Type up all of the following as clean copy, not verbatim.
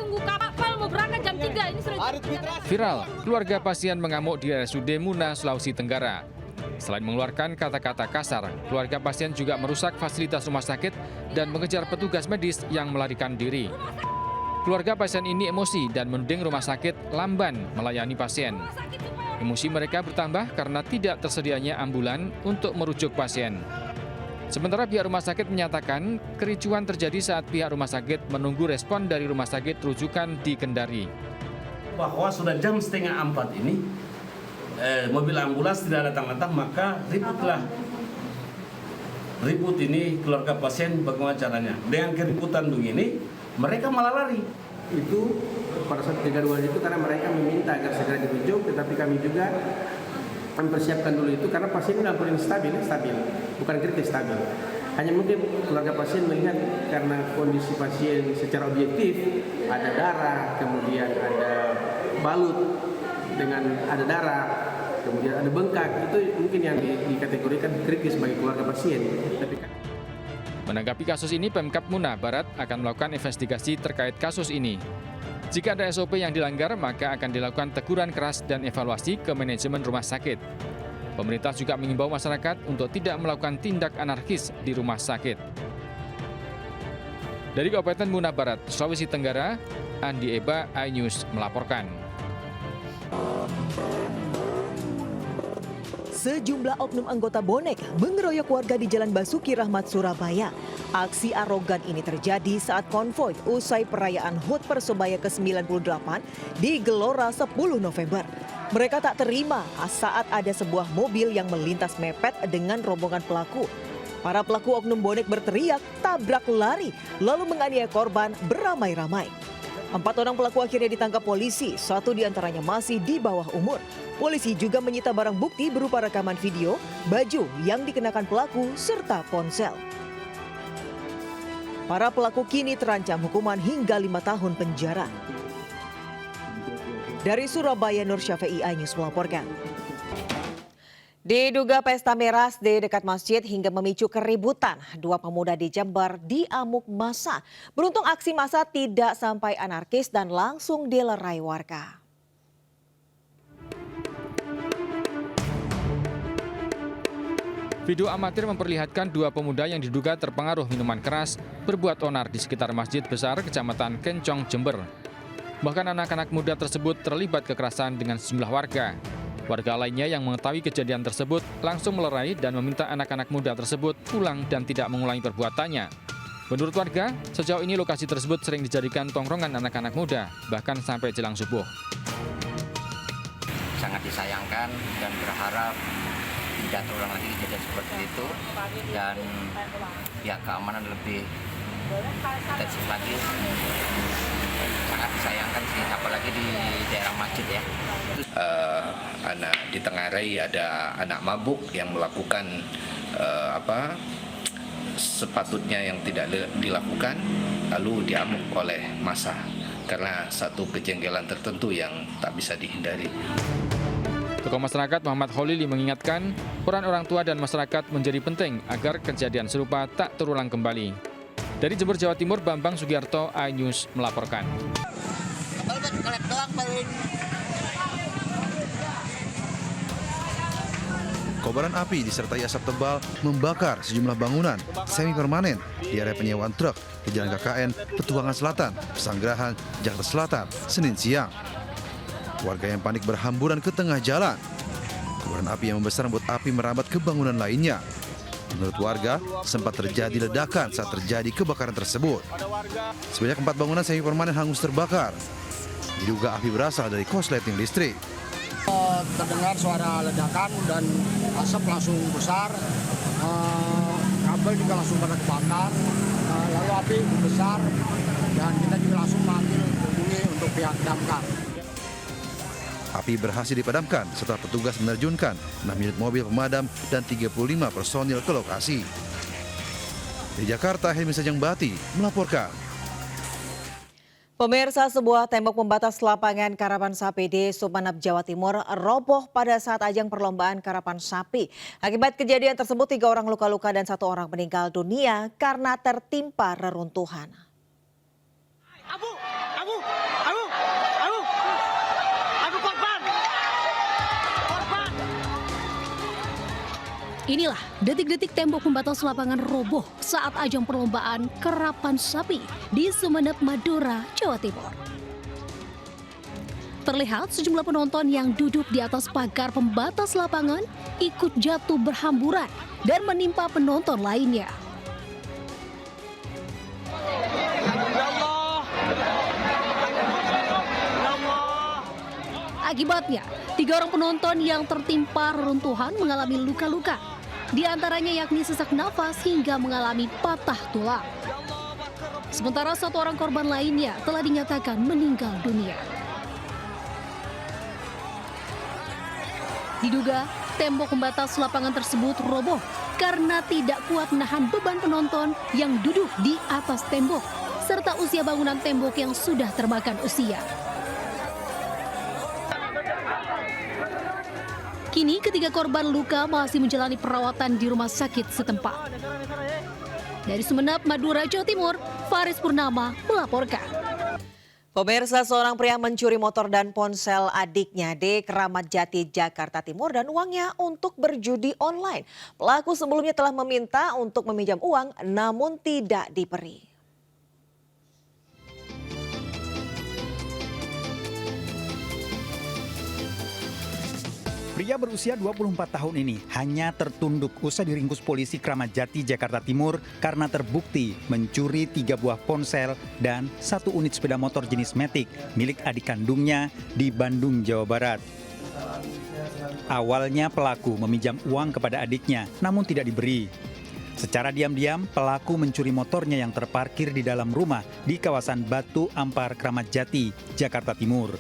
tunggu kapal mau berangkat jam 3, ini sudah jam 3. Viral, keluarga pasien mengamuk di RSUD Muna, Sulawesi Tenggara. Selain mengeluarkan kata-kata kasar, keluarga pasien juga merusak fasilitas rumah sakit dan mengejar petugas medis yang melarikan diri. Keluarga pasien ini emosi dan menuding rumah sakit lamban melayani pasien. Emosi mereka bertambah karena tidak tersedianya ambulan untuk merujuk pasien. Sementara pihak rumah sakit menyatakan kericuan terjadi saat pihak rumah sakit menunggu respon dari rumah sakit rujukan di Kendari. Bahwa sudah jam 3:30 ini, mobil ambulans tidak datang-datang, maka ribut ini keluarga pasien bagaimana caranya. Dengan keributan begini, mereka malah lari. Itu pada saat kegaduhan itu karena mereka meminta agar segera dirujuk, tetapi kami juga mempersiapkan dulu itu karena pasien ini dalam kondisi stabil, bukan kritis, stabil. Hanya mungkin keluarga pasien melihat karena kondisi pasien secara objektif ada darah, kemudian ada balut dengan ada darah, kemudian ada bengkak, itu mungkin yang dikategorikan kritis bagi keluarga pasien. Menanggapi kasus ini, Pemkab Muna Barat akan melakukan investigasi terkait kasus ini. Jika ada SOP yang dilanggar, maka akan dilakukan teguran keras dan evaluasi ke manajemen rumah sakit. Pemerintah juga mengimbau masyarakat untuk tidak melakukan tindak anarkis di rumah sakit. Dari Kabupaten Muna Barat, Sulawesi Tenggara, Andi Eba, iNews melaporkan. Sejumlah oknum anggota bonek mengeroyok warga di Jalan Basuki Rahmat, Surabaya. Aksi arogan ini terjadi saat konvoi usai perayaan HUT Persebaya ke-98 di Gelora 10 November. Mereka tak terima saat ada sebuah mobil yang melintas mepet dengan rombongan pelaku. Para pelaku oknum bonek berteriak, tabrak lari, lalu menganiaya korban beramai-ramai. 4 orang pelaku akhirnya ditangkap polisi, 1 diantaranya masih di bawah umur. Polisi juga menyita barang bukti berupa rekaman video, baju yang dikenakan pelaku, serta ponsel. Para pelaku kini terancam hukuman hingga 5 tahun penjara. Dari Surabaya, Nur Syafi'i, iNews melaporkan. Diduga pesta miras di dekat masjid hingga memicu keributan. 2 pemuda di Jember diamuk massa. Beruntung aksi massa tidak sampai anarkis dan langsung dilerai warga. Video amatir memperlihatkan 2 pemuda yang diduga terpengaruh minuman keras berbuat onar di sekitar Masjid Besar Kecamatan Kencong, Jember. Bahkan anak-anak muda tersebut terlibat kekerasan dengan sejumlah warga. Warga lainnya yang mengetahui kejadian tersebut langsung melerai dan meminta anak-anak muda tersebut pulang dan tidak mengulangi perbuatannya. Menurut warga, sejauh ini lokasi tersebut sering dijadikan tongkrongan anak-anak muda, bahkan sampai jelang subuh. Sangat disayangkan dan berharap tidak terulang lagi kejadian seperti itu, dan ya keamanan lebih intensif lagi. Sangat disayangkan sih, apalagi di daerah masjid ya. Di Tengarai ada anak mabuk yang melakukan sepatutnya yang tidak dilakukan, lalu diamuk oleh massa karena satu kejengkelan tertentu yang tak bisa dihindari. Tokoh masyarakat Muhammad Kholili mengingatkan peran orang tua dan masyarakat menjadi penting agar kejadian serupa tak terulang kembali. Dari Jember, Jawa Timur, Bambang Sugiarto, iNews melaporkan. Kobaran api disertai asap tebal membakar sejumlah bangunan semi permanen di area penyewaan truk di Jalan KKN, Petualangan Selatan, Pesanggerahan, Jakarta Selatan, Senin siang. Warga yang panik berhamburan ke tengah jalan. Kobaran api yang membesar membuat api merambat ke bangunan lainnya. Menurut warga, sempat terjadi ledakan saat terjadi kebakaran tersebut. Sebanyak 4 bangunan semi permanen hangus terbakar. Diduga api berasal dari korsleting listrik. Terdengar suara ledakan dan asap langsung besar, kabel juga langsung pada kebakar, lalu api besar dan kita juga langsung manggil hubungi untuk pihak damkar. Api berhasil dipadamkan setelah petugas menerjunkan 6 unit mobil pemadam dan 35 personil ke lokasi. Di Jakarta, Helmi Sajangbati melaporkan. Pemirsa, sebuah tembok pembatas lapangan karapan sapi di Sumeneb, Jawa Timur roboh pada saat ajang perlombaan karapan sapi. Akibat kejadian tersebut, 3 orang luka-luka dan 1 orang meninggal dunia karena tertimpa reruntuhan. Abu! Inilah detik-detik tembok pembatas lapangan roboh saat ajang perlombaan kerapan sapi di Sumeneb, Madura, Jawa Timur. Terlihat sejumlah penonton yang duduk di atas pagar pembatas lapangan ikut jatuh berhamburan dan menimpa penonton lainnya. Akibatnya, 3 orang penonton yang tertimpa reruntuhan mengalami luka-luka. Di antaranya yakni sesak nafas hingga mengalami patah tulang. Sementara 1 orang korban lainnya telah dinyatakan meninggal dunia. Diduga, tembok pembatas lapangan tersebut roboh karena tidak kuat menahan beban penonton yang duduk di atas tembok, serta usia bangunan tembok yang sudah termakan usia. Kini ketiga korban luka masih menjalani perawatan di rumah sakit setempat. Dari Sumeneb, Madura, Jawa Timur, Faris Purnama melaporkan. Pemirsa, seorang pria mencuri motor dan ponsel adiknya di Keramat Jati, Jakarta Timur dan uangnya untuk berjudi online. Pelaku sebelumnya telah meminta untuk meminjam uang namun tidak diberi. Pria berusia 24 tahun ini hanya tertunduk usai diringkus polisi Keramat Jati, Jakarta Timur karena terbukti mencuri 3 buah ponsel dan 1 unit sepeda motor jenis Matic milik adik kandungnya di Bandung, Jawa Barat. Awalnya pelaku meminjam uang kepada adiknya namun tidak diberi. Secara diam-diam pelaku mencuri motornya yang terparkir di dalam rumah di kawasan Batu Ampar, Keramat Jati, Jakarta Timur.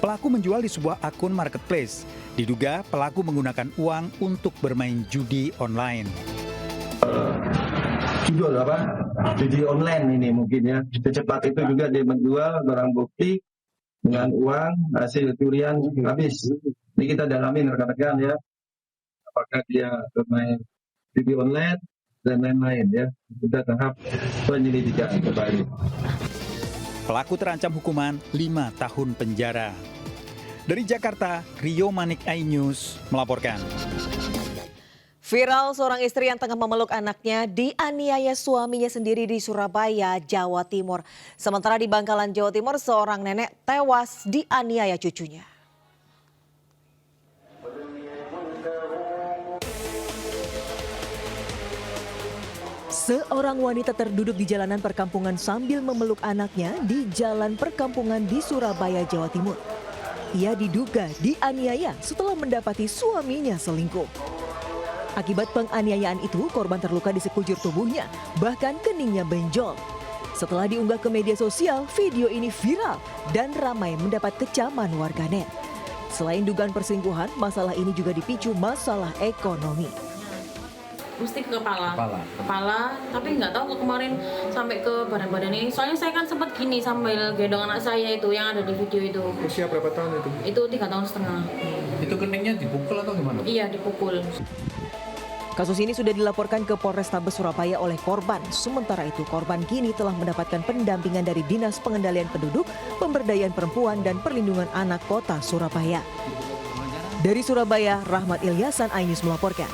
Pelaku menjual di sebuah akun marketplace. Diduga pelaku menggunakan uang untuk bermain judi online. Jual apa? Judi online ini mungkin ya. Secepat itu juga dia menjual barang bukti dengan uang hasil curian habis. Ini kita dalamin rekan-rekan ya. Apakah dia bermain judi online dan lain-lain ya. Kita tahap penyelidikan kembali. Pelaku terancam hukuman 5 tahun penjara. Dari Jakarta, Rio Manik, iNews melaporkan. Viral, seorang istri yang tengah memeluk anaknya dianiaya suaminya sendiri di Surabaya, Jawa Timur. Sementara di Bangkalan, Jawa Timur, seorang nenek tewas dianiaya cucunya. Seorang wanita terduduk di jalanan perkampungan sambil memeluk anaknya di jalan perkampungan di Surabaya, Jawa Timur. Ia diduga dianiaya setelah mendapati suaminya selingkuh. Akibat penganiayaan itu, korban terluka di sekujur tubuhnya, bahkan keningnya benjol. Setelah diunggah ke media sosial, video ini viral dan ramai mendapat kecaman warganet. Selain dugaan perselingkuhan, masalah ini juga dipicu masalah ekonomi. Mesti ke kepala, tapi nggak tahu kemarin sampai ke badan-badan ini. Soalnya saya kan sempat gini sambil gendong anak saya itu yang ada di video itu. Usia berapa tahun itu? Itu 3,5 tahun. Itu keningnya dipukul atau gimana? Iya, dipukul. Kasus ini sudah dilaporkan ke Polrestabes Surabaya oleh korban. Sementara itu, korban kini telah mendapatkan pendampingan dari Dinas Pengendalian Penduduk, Pemberdayaan Perempuan dan Perlindungan Anak Kota Surabaya. Dari Surabaya, Rahmat Ilyasan, iNews melaporkan.